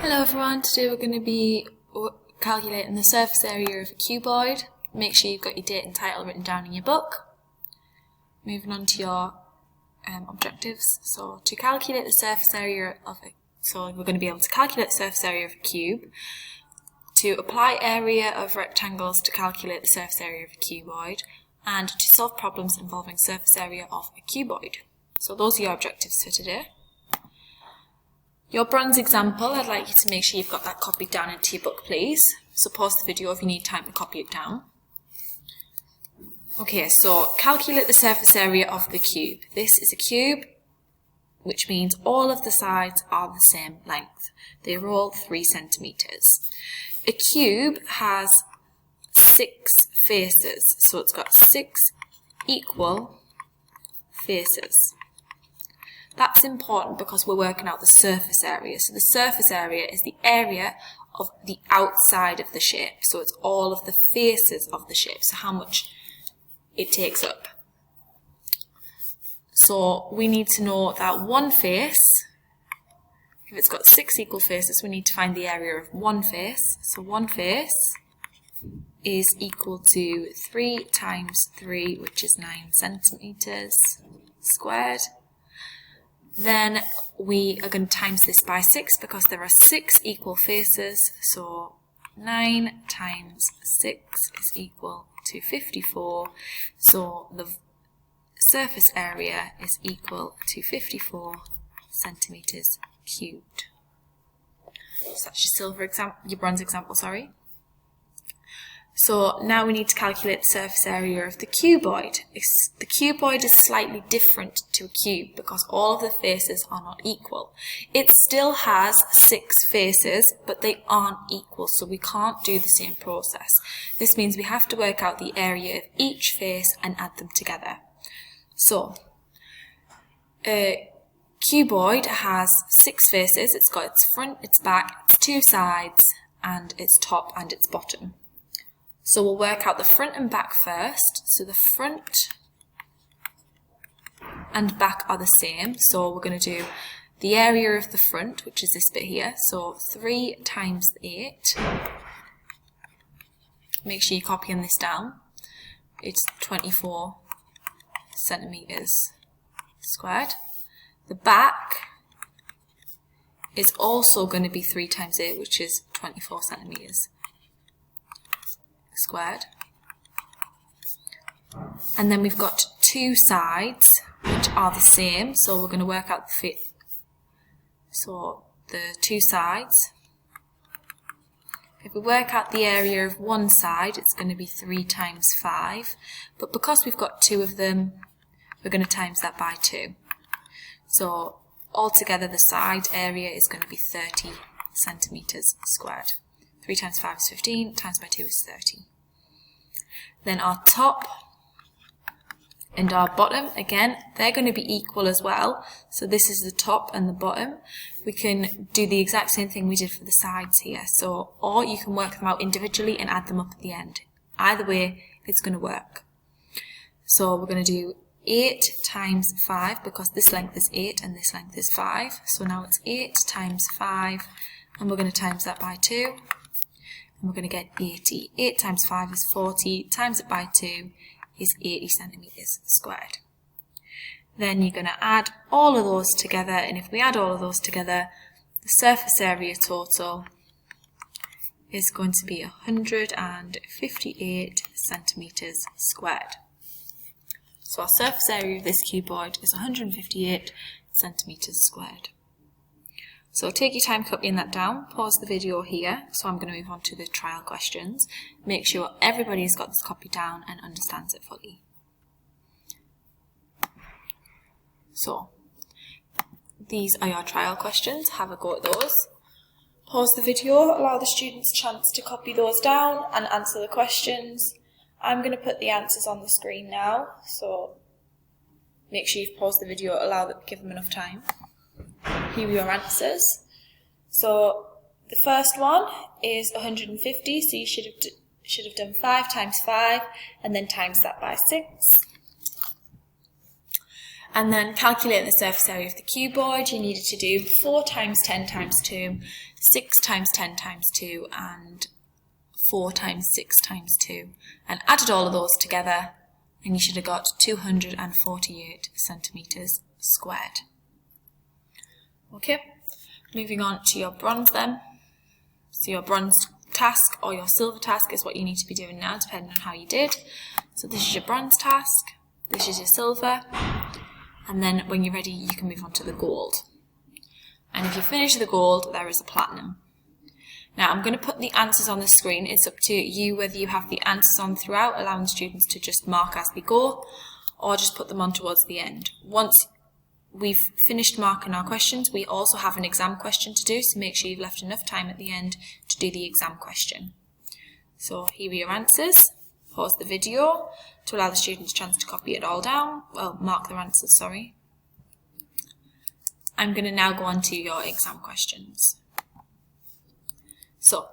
Hello everyone, today we're going to be calculating the surface area of a cuboid. Make sure you've got your date and title written down in your book. Moving on to your objectives. So to calculate the surface area of we're going to be able to calculate the surface area of a cube. To apply area of rectangles to calculate the surface area of a cuboid. And to solve problems involving surface area of a cuboid. So those are your objectives for today. Your bronze example, I'd like you to make sure you've got that copied down into your book, please. So pause the video if you need time to copy it down. Okay, so calculate the surface area of the cube. This is a cube, which means all of the sides are the same length. They are all 3 centimetres. A cube has 6 faces, so it's got 6 equal faces. That's important because we're working out the surface area. So the surface area is the area of the outside of the shape. So it's all of the faces of the shape. So how much it takes up. So we need to know that one face, if it's got 6 equal faces, we need to find the area of one face. So one face is equal to 3 times 3, which is 9 centimetres squared. Then we are going to times this by 6 because there are 6 equal faces. So 9 times 6 is equal to 54. So the surface area is equal to 54 centimetres cubed. So that's your bronze example, sorry. So now we need to calculate the surface area of the cuboid. The cuboid is slightly different to a cube because all of the faces are not equal. It still has 6 faces, but they aren't equal, so we can't do the same process. This means we have to work out the area of each face and add them together. So, a cuboid has 6 faces. It's got its front, its back, its 2 sides, and its top and its bottom. So we'll work out the front and back first. So the front and back are the same. So we're going to do the area of the front, which is this bit here. So 3 times 8. Make sure you're copying this down. It's 24 centimetres squared. The back is also going to be 3 times 8, which is 24 centimetres squared. And then we've got 2 sides which are the same, so we're going to work out the the 2 sides. If we work out the area of one side, it's going to be 3 times 5, but because we've got 2 of them, we're going to times that by 2. So altogether the side area is going to be 30 centimetres squared. 3 times 5 is 15, times by 2 is 30. Then our top and our bottom, again, they're going to be equal as well. So this is the top and the bottom. We can do the exact same thing we did for the sides here. So, or you can work them out individually and add them up at the end. Either way, it's going to work. So we're going to do 8 times 5 because this length is 8 and this length is 5. So now it's 8 times 5 and we're going to times that by 2. And we're going to get 80. 8 times 5 is 40, times it by 2 is 80 centimetres squared. Then you're going to add all of those together, and if we add all of those together, the surface area total is going to be 158 centimetres squared. So our surface area of this cuboid is 158 centimetres squared. So take your time copying that down, pause the video here, so I'm going to move on to the trial questions. Make sure everybody's got this copied down and understands it fully. So, these are your trial questions, have a go at those. Pause the video, allow the students a chance to copy those down and answer the questions. I'm going to put the answers on the screen now, so make sure you've paused the video, give them enough time. Here are your answers. So the first one is 150, so you should have done 5 times 5 and then times that by 6. And then calculate the surface area of the cuboid. You needed to do 4 times 10 times 2, 6 times 10 times 2, and 4 times 6 times 2. And added all of those together, and you should have got 248 centimetres squared. Okay, moving on to your bronze then. So your bronze task or your silver task is what you need to be doing now, depending on how you did. So this is your bronze task, this is your silver, and then when you're ready you can move on to the gold. And if you finish the gold, there is a platinum. Now I'm going to put the answers on the screen. It's up to you whether you have the answers on throughout, allowing students to just mark as we go, or just put them on towards the end. Once we've finished marking our questions, we also have an exam question to do, so make sure you've left enough time at the end to do the exam question. So here are your answers. Pause the video to allow the students a chance to copy it all down. Well, mark their answers, sorry. I'm going to now go on to your exam questions. So,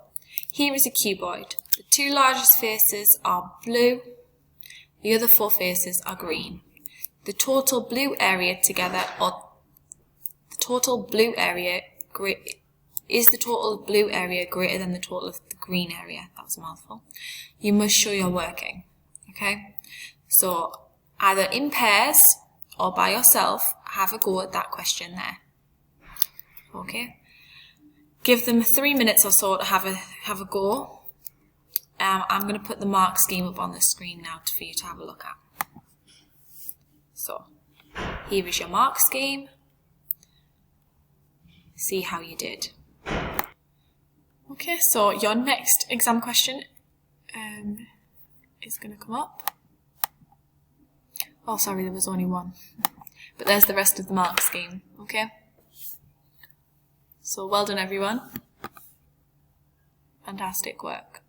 here is a cuboid. The 2 largest faces are blue, the other 4 faces are green. The total blue area together, or the total blue area, is the total blue area greater than the total of the green area? That was a mouthful. You must show your working, okay? So, either in pairs or by yourself, have a go at that question there, okay? Give them 3 minutes or so to have a go. I'm going to put the mark scheme up on the screen now for you to have a look at. So, here is your mark scheme. See how you did. Okay, so your next exam question is going to come up. Oh, sorry, there was only one. But there's the rest of the mark scheme, okay? So well done everyone. Fantastic work.